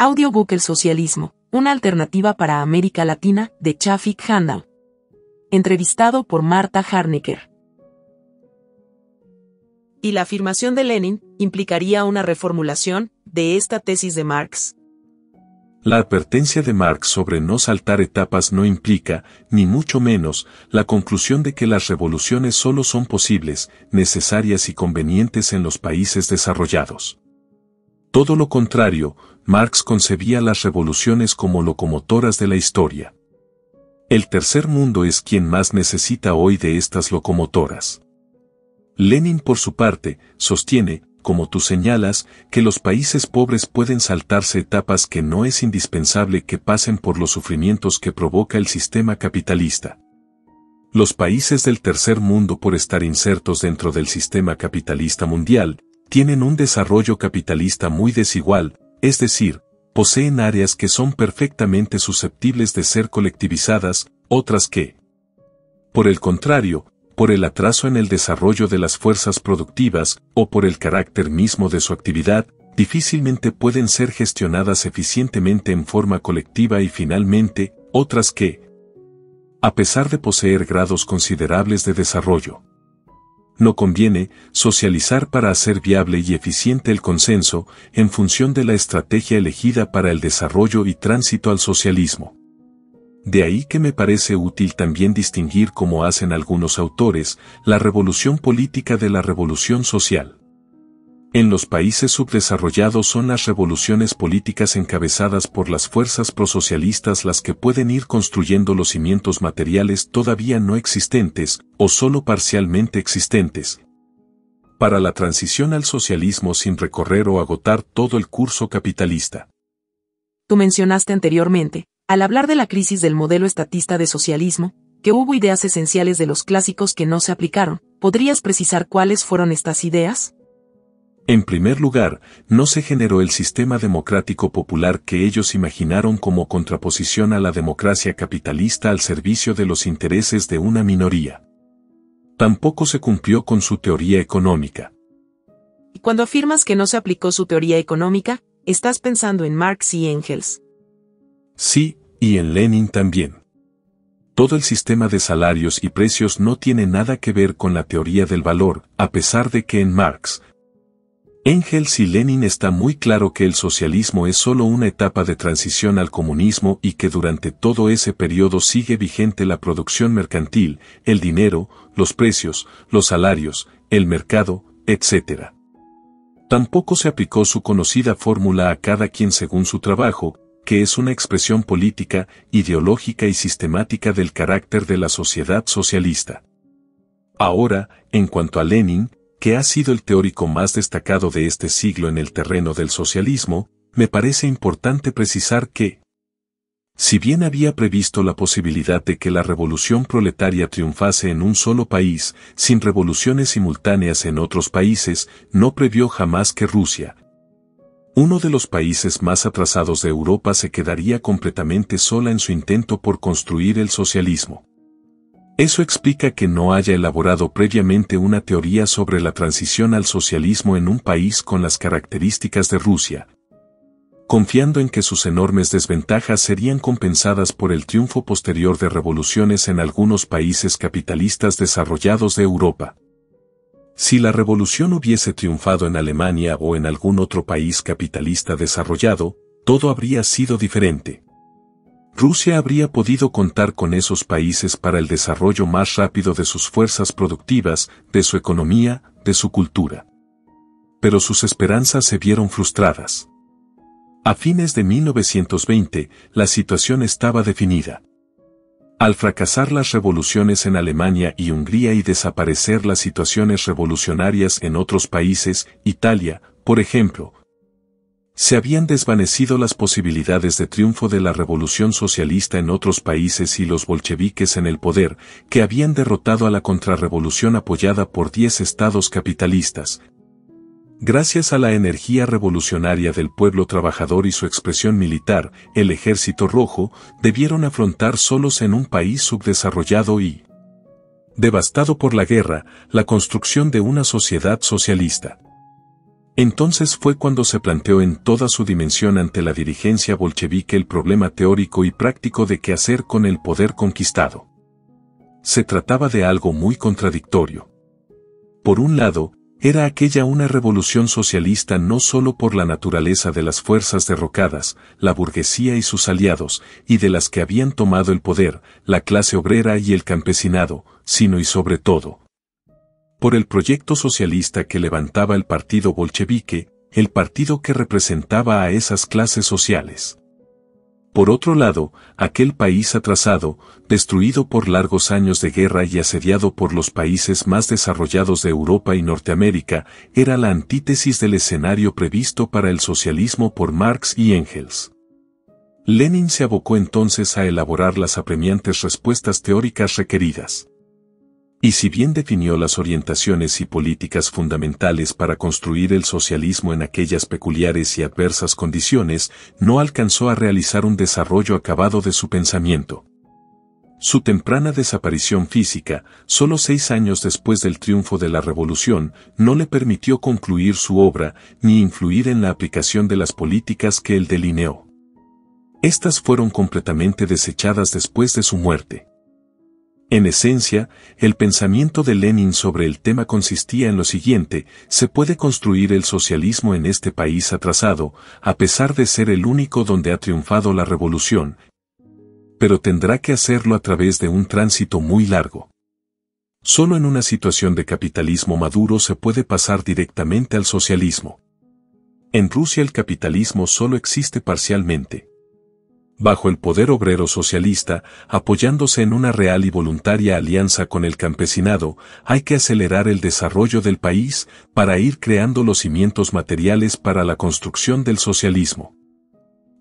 Audiobook El socialismo, una alternativa para América Latina, de Chafik Handal. Entrevistado por Marta Harnecker. ¿Y la afirmación de Lenin implicaría una reformulación de esta tesis de Marx? La advertencia de Marx sobre no saltar etapas no implica, ni mucho menos, la conclusión de que las revoluciones solo son posibles, necesarias y convenientes en los países desarrollados. Todo lo contrario, Marx concebía las revoluciones como locomotoras de la historia. El tercer mundo es quien más necesita hoy de estas locomotoras. Lenin, por su parte, sostiene, como tú señalas, que los países pobres pueden saltarse etapas que no es indispensable que pasen por los sufrimientos que provoca el sistema capitalista. Los países del tercer mundo, por estar insertos dentro del sistema capitalista mundial, tienen un desarrollo capitalista muy desigual, es decir, poseen áreas que son perfectamente susceptibles de ser colectivizadas, otras que, por el contrario, por el atraso en el desarrollo de las fuerzas productivas, o por el carácter mismo de su actividad, difícilmente pueden ser gestionadas eficientemente en forma colectiva y finalmente, otras que, a pesar de poseer grados considerables de desarrollo, no conviene socializar para hacer viable y eficiente el consenso, en función de la estrategia elegida para el desarrollo y tránsito al socialismo. De ahí que me parece útil también distinguir, como hacen algunos autores, la revolución política de la revolución social. En los países subdesarrollados son las revoluciones políticas encabezadas por las fuerzas prosocialistas las que pueden ir construyendo los cimientos materiales todavía no existentes, o solo parcialmente existentes, para la transición al socialismo sin recorrer o agotar todo el curso capitalista. Tú mencionaste anteriormente, al hablar de la crisis del modelo estatista de socialismo, que hubo ideas esenciales de los clásicos que no se aplicaron. ¿Podrías precisar cuáles fueron estas ideas? En primer lugar, no se generó el sistema democrático popular que ellos imaginaron como contraposición a la democracia capitalista al servicio de los intereses de una minoría. Tampoco se cumplió con su teoría económica. Y cuando afirmas que no se aplicó su teoría económica, estás pensando en Marx y Engels. Sí, y en Lenin también. Todo el sistema de salarios y precios no tiene nada que ver con la teoría del valor, a pesar de que en Marx, Engels y Lenin está muy claro que el socialismo es solo una etapa de transición al comunismo y que durante todo ese periodo sigue vigente la producción mercantil, el dinero, los precios, los salarios, el mercado, etc. Tampoco se aplicó su conocida fórmula a cada quien según su trabajo, que es una expresión política, ideológica y sistemática del carácter de la sociedad socialista. Ahora, en cuanto a Lenin, que ha sido el teórico más destacado de este siglo en el terreno del socialismo, me parece importante precisar que, si bien había previsto la posibilidad de que la revolución proletaria triunfase en un solo país, sin revoluciones simultáneas en otros países, no previó jamás que Rusia, uno de los países más atrasados de Europa, se quedaría completamente sola en su intento por construir el socialismo. Eso explica que no haya elaborado previamente una teoría sobre la transición al socialismo en un país con las características de Rusia, confiando en que sus enormes desventajas serían compensadas por el triunfo posterior de revoluciones en algunos países capitalistas desarrollados de Europa. Si la revolución hubiese triunfado en Alemania o en algún otro país capitalista desarrollado, todo habría sido diferente. Rusia habría podido contar con esos países para el desarrollo más rápido de sus fuerzas productivas, de su economía, de su cultura. Pero sus esperanzas se vieron frustradas. A fines de 1920, la situación estaba definida. Al fracasar las revoluciones en Alemania y Hungría y desaparecer las situaciones revolucionarias en otros países, Italia, por ejemplo, se habían desvanecido las posibilidades de triunfo de la revolución socialista en otros países y los bolcheviques en el poder, que habían derrotado a la contrarrevolución apoyada por 10 estados capitalistas. Gracias a la energía revolucionaria del pueblo trabajador y su expresión militar, el Ejército Rojo, debieron afrontar solos en un país subdesarrollado y devastado por la guerra, la construcción de una sociedad socialista. Entonces fue cuando se planteó en toda su dimensión ante la dirigencia bolchevique el problema teórico y práctico de qué hacer con el poder conquistado. Se trataba de algo muy contradictorio. Por un lado, era aquella una revolución socialista no solo por la naturaleza de las fuerzas derrocadas, la burguesía y sus aliados, y de las que habían tomado el poder, la clase obrera y el campesinado, sino y sobre todo, por el proyecto socialista que levantaba el partido bolchevique, el partido que representaba a esas clases sociales. Por otro lado, aquel país atrasado, destruido por largos años de guerra y asediado por los países más desarrollados de Europa y Norteamérica, era la antítesis del escenario previsto para el socialismo por Marx y Engels. Lenin se abocó entonces a elaborar las apremiantes respuestas teóricas requeridas. Y si bien definió las orientaciones y políticas fundamentales para construir el socialismo en aquellas peculiares y adversas condiciones, no alcanzó a realizar un desarrollo acabado de su pensamiento. Su temprana desaparición física, solo 6 años después del triunfo de la revolución, no le permitió concluir su obra ni influir en la aplicación de las políticas que él delineó. Estas fueron completamente desechadas después de su muerte. En esencia, el pensamiento de Lenin sobre el tema consistía en lo siguiente: se puede construir el socialismo en este país atrasado, a pesar de ser el único donde ha triunfado la revolución, pero tendrá que hacerlo a través de un tránsito muy largo. Solo en una situación de capitalismo maduro se puede pasar directamente al socialismo. En Rusia el capitalismo solo existe parcialmente. Bajo el poder obrero socialista, apoyándose en una real y voluntaria alianza con el campesinado, hay que acelerar el desarrollo del país para ir creando los cimientos materiales para la construcción del socialismo.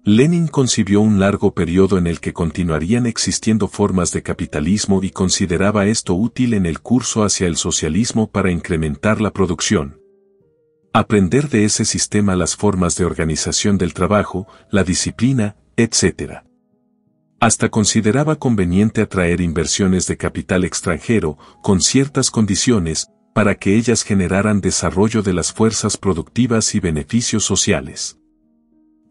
Lenin concibió un largo periodo en el que continuarían existiendo formas de capitalismo y consideraba esto útil en el curso hacia el socialismo para incrementar la producción. Aprender de ese sistema las formas de organización del trabajo, la disciplina, etc. Hasta consideraba conveniente atraer inversiones de capital extranjero, con ciertas condiciones, para que ellas generaran desarrollo de las fuerzas productivas y beneficios sociales.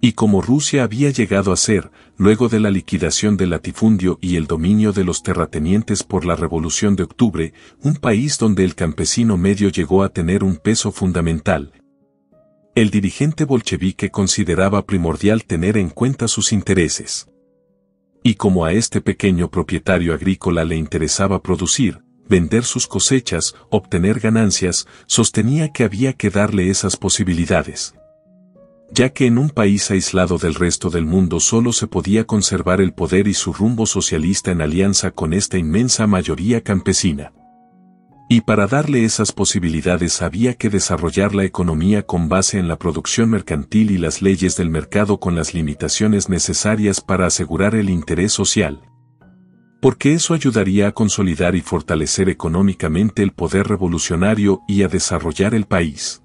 Y como Rusia había llegado a ser, luego de la liquidación del latifundio y el dominio de los terratenientes por la Revolución de Octubre, un país donde el campesino medio llegó a tener un peso fundamental, el dirigente bolchevique consideraba primordial tener en cuenta sus intereses. Y como a este pequeño propietario agrícola le interesaba producir, vender sus cosechas, obtener ganancias, sostenía que había que darle esas posibilidades. Ya que en un país aislado del resto del mundo solo se podía conservar el poder y su rumbo socialista en alianza con esta inmensa mayoría campesina. Y para darle esas posibilidades había que desarrollar la economía con base en la producción mercantil y las leyes del mercado con las limitaciones necesarias para asegurar el interés social. Porque eso ayudaría a consolidar y fortalecer económicamente el poder revolucionario y a desarrollar el país.